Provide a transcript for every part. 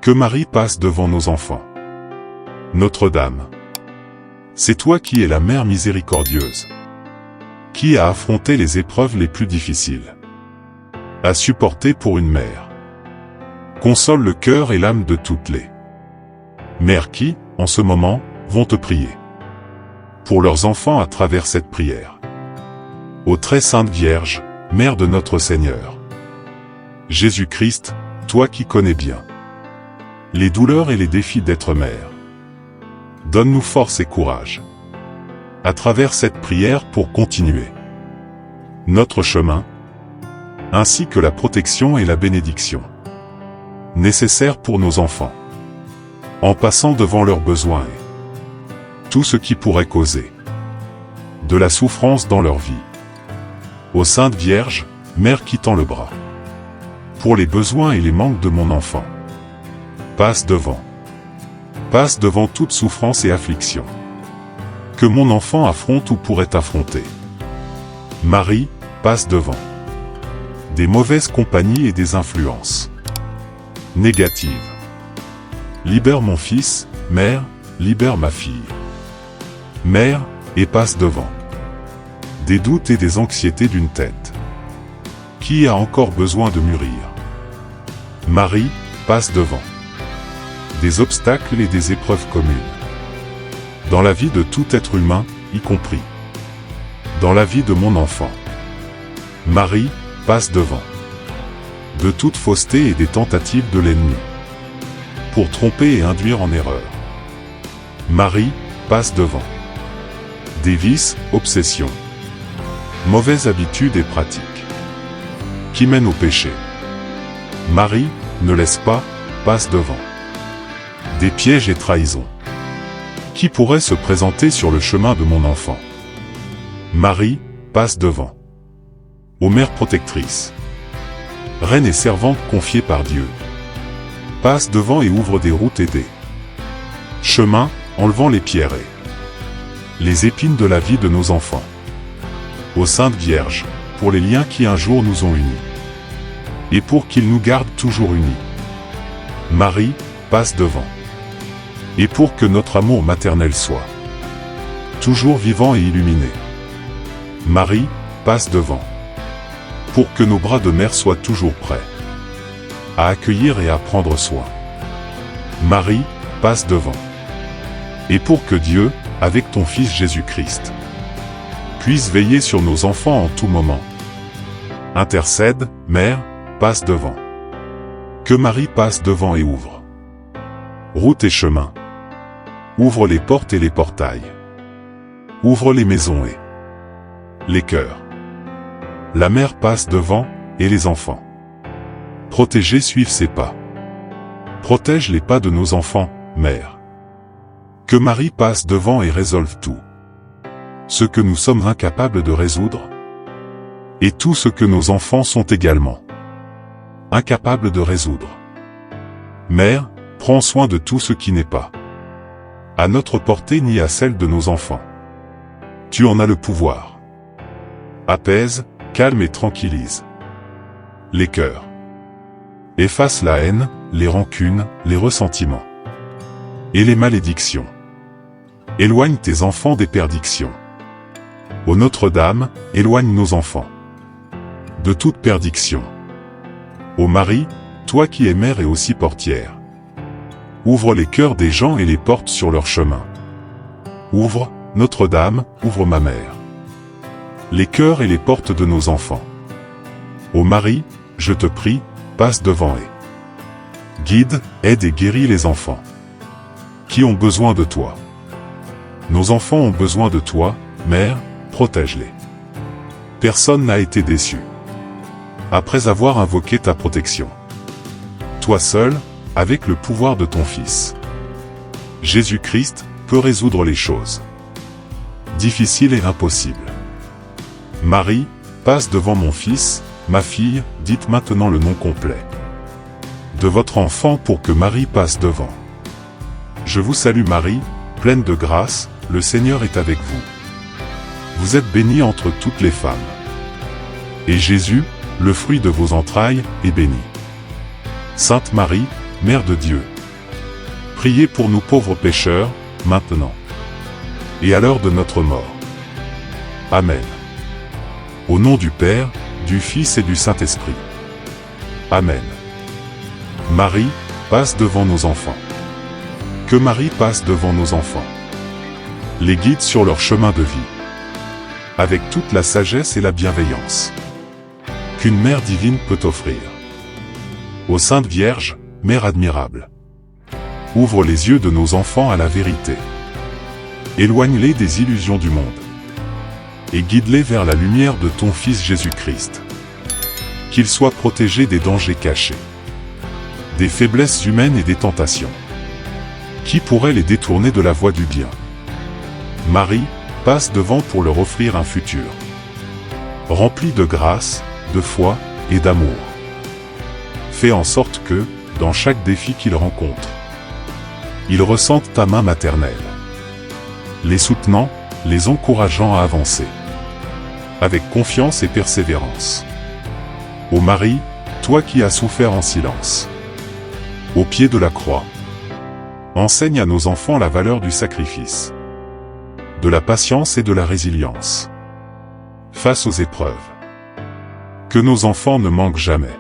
Que Marie passe devant nos enfants. Notre-Dame. C'est toi qui es la Mère miséricordieuse. Qui a affronté les épreuves les plus difficiles. A supporté pour une mère. Console le cœur et l'âme de toutes les mères qui, en ce moment, vont te prier. Pour leurs enfants à travers cette prière. Ô très sainte Vierge, Mère de notre Seigneur. Jésus-Christ, toi qui connais bien les douleurs et les défis d'être mère. Donne-nous force et courage. À travers cette prière pour continuer notre chemin, ainsi que la protection et la bénédiction nécessaires pour nos enfants, en passant devant leurs besoins et tout ce qui pourrait causer de la souffrance dans leur vie. Ô Sainte Vierge, Mère qui tend le bras pour les besoins et les manques de mon enfant. Passe devant. Passe devant toute souffrance et affliction que mon enfant affronte ou pourrait affronter. Marie, passe devant des mauvaises compagnies et des influences négatives. Libère mon fils, Mère, libère ma fille. Mère, et passe devant des doutes et des anxiétés d'une tête qui a encore besoin de mûrir. Marie, passe devant des obstacles et des épreuves communes dans la vie de tout être humain, y compris dans la vie de mon enfant. Marie, passe devant de toute fausseté et des tentatives de l'ennemi pour tromper et induire en erreur. Marie, passe devant des vices, obsessions, mauvaises habitudes et pratiques qui mènent au péché. Marie, ne laisse pas, passe devant des pièges et trahisons qui pourraient se présenter sur le chemin de mon enfant. Marie, passe devant ô Mère protectrice, Reine et servante confiée par Dieu. Passe devant et ouvre des routes et des chemins, enlevant les pierres et les épines de la vie de nos enfants. Ô Sainte Vierge, pour les liens qui un jour nous ont unis, et pour qu'ils nous gardent toujours unis. Marie, passe devant, et pour que notre amour maternel soit toujours vivant et illuminé. Marie, passe devant, pour que nos bras de mère soient toujours prêts à accueillir et à prendre soin. Marie, passe devant, et pour que Dieu, avec ton Fils Jésus-Christ, puisse veiller sur nos enfants en tout moment. Intercède, Mère, passe devant. Que Marie passe devant et ouvre route et chemin. Ouvre les portes et les portails. Ouvre les maisons et les cœurs. La mère passe devant, et les enfants protégés suivent ses pas. Protège les pas de nos enfants, Mère. Que Marie passe devant et résolve tout ce que nous sommes incapables de résoudre, et tout ce que nos enfants sont également incapables de résoudre. Mère, prends soin de tout ce qui n'est pas à notre portée ni à celle de nos enfants. Tu en as le pouvoir. Apaise, calme et tranquillise les cœurs. Efface la haine, les rancunes, les ressentiments et les malédictions. Éloigne tes enfants des perdictions. Ô Notre-Dame, éloigne nos enfants de toute perdiction. Ô Marie, toi qui es mère et aussi portière, ouvre les cœurs des gens et les portes sur leur chemin. Ouvre, Notre-Dame, ouvre ma mère, les cœurs et les portes de nos enfants. Ô Marie, je te prie, passe devant et guide, aide et guéris les enfants qui ont besoin de toi. Nos enfants ont besoin de toi, Mère, protège-les. Personne n'a été déçu après avoir invoqué ta protection. Toi seul, avec le pouvoir de ton Fils Jésus-Christ, peut résoudre les choses difficiles et impossibles. Marie, passe devant mon fils, ma fille, dites maintenant le nom complet de votre enfant pour que Marie passe devant. Je vous salue Marie, pleine de grâce, le Seigneur est avec vous. Vous êtes bénie entre toutes les femmes. Et Jésus, le fruit de vos entrailles, est béni. Sainte Marie, Mère de Dieu, Priez pour nous pauvres pécheurs, maintenant et à l'heure de notre mort. Amen. Au nom du Père, du Fils et du Saint-Esprit. Amen. Marie, passe devant nos enfants. Que Marie passe devant nos enfants. Les guide sur leur chemin de vie. Avec toute la sagesse et la bienveillance qu'une mère divine peut offrir. Ô Sainte Vierge, Mère admirable, ouvre les yeux de nos enfants à la vérité. Éloigne-les des illusions du monde. Et guide-les vers la lumière de ton Fils Jésus-Christ. Qu'ils soient protégés des dangers cachés, des faiblesses humaines et des tentations. Qui pourrait les détourner de la voie du bien? Marie, passe devant pour leur offrir un futur rempli de grâce, de foi et d'amour. Fais en sorte que, dans chaque défi qu'ils rencontrent, ils ressentent ta main maternelle, les soutenant, les encourageant à avancer, avec confiance et persévérance. Ô Marie, toi qui as souffert en silence, au pied de la croix, enseigne à nos enfants la valeur du sacrifice, de la patience et de la résilience, face aux épreuves. Que nos enfants ne manquent jamais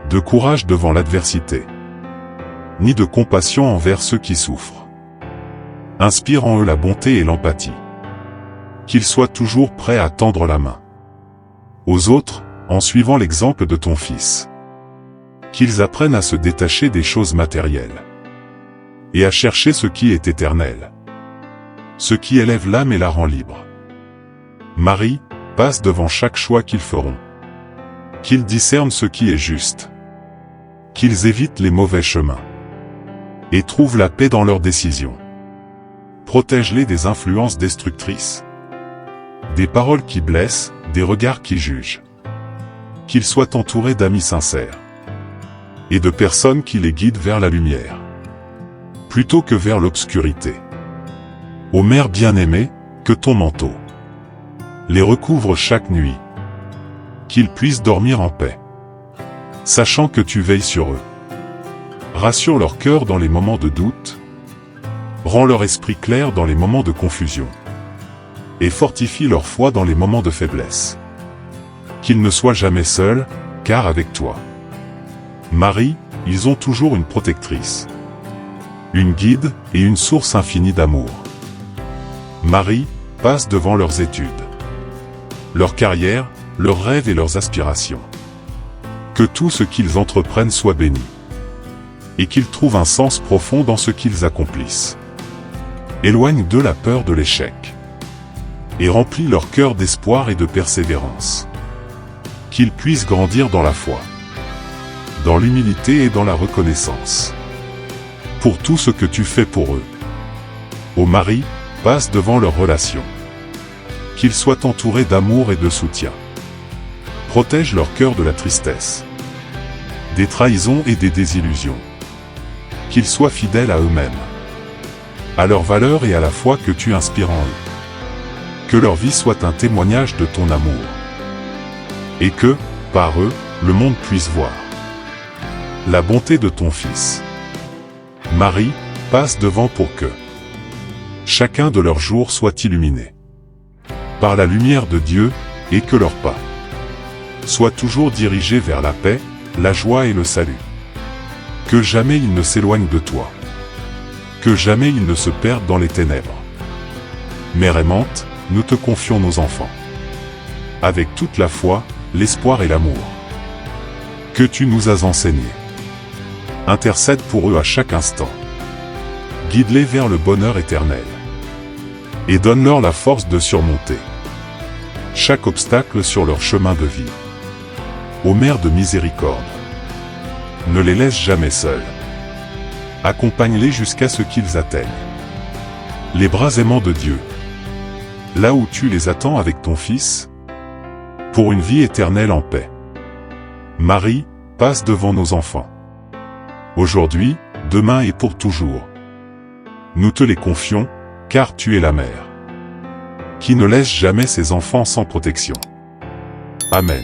de courage devant l'adversité, ni de compassion envers ceux qui souffrent. Inspire en eux la bonté et l'empathie. Qu'ils soient toujours prêts à tendre la main aux autres, en suivant l'exemple de ton Fils. Qu'ils apprennent à se détacher des choses matérielles et à chercher ce qui est éternel, ce qui élève l'âme et la rend libre. Marie, passe devant chaque choix qu'ils feront. Qu'ils discernent ce qui est juste. Qu'ils évitent les mauvais chemins et trouvent la paix dans leurs décisions. Protège-les des influences destructrices, des paroles qui blessent, des regards qui jugent. Qu'ils soient entourés d'amis sincères et de personnes qui les guident vers la lumière, plutôt que vers l'obscurité. Ô Mère bien-aimée, que ton manteau les recouvre chaque nuit, qu'ils puissent dormir en paix, sachant que tu veilles sur eux. Rassure leur cœur dans les moments de doute, rends leur esprit clair dans les moments de confusion, et fortifie leur foi dans les moments de faiblesse. Qu'ils ne soient jamais seuls, car avec toi, Marie, ils ont toujours une protectrice, une guide et une source infinie d'amour. Marie, passe devant leurs études, leur carrière, leurs rêves et leurs aspirations. Que tout ce qu'ils entreprennent soit béni, et qu'ils trouvent un sens profond dans ce qu'ils accomplissent. Éloigne d'eux la peur de l'échec, et remplis leur cœur d'espoir et de persévérance. Qu'ils puissent grandir dans la foi, dans l'humilité et dans la reconnaissance, pour tout ce que tu fais pour eux. Ô Marie, passe devant leurs relations. Qu'ils soient entourés d'amour et de soutien. Protège leur cœur de la tristesse, des trahisons et des désillusions. Qu'ils soient fidèles à eux-mêmes, à leurs valeurs et à la foi que tu inspires en eux. Que leur vie soit un témoignage de ton amour, et que, par eux, le monde puisse voir la bonté de ton Fils. Marie, passe devant pour que chacun de leurs jours soit illuminé par la lumière de Dieu, et que leurs pas soient toujours dirigés vers la paix, la joie et le salut. Que jamais ils ne s'éloignent de toi. Que jamais ils ne se perdent dans les ténèbres. Mère aimante, nous te confions nos enfants, avec toute la foi, l'espoir et l'amour que tu nous as enseignés. Intercède pour eux à chaque instant. Guide-les vers le bonheur éternel, et donne-leur la force de surmonter chaque obstacle sur leur chemin de vie. Ô Mère de miséricorde, ne les laisse jamais seuls. Accompagne-les jusqu'à ce qu'ils atteignent les bras aimants de Dieu, là où tu les attends avec ton Fils, pour une vie éternelle en paix. Marie, passe devant nos enfants, aujourd'hui, demain et pour toujours. Nous te les confions, car tu es la mère qui ne laisse jamais ses enfants sans protection. Amen.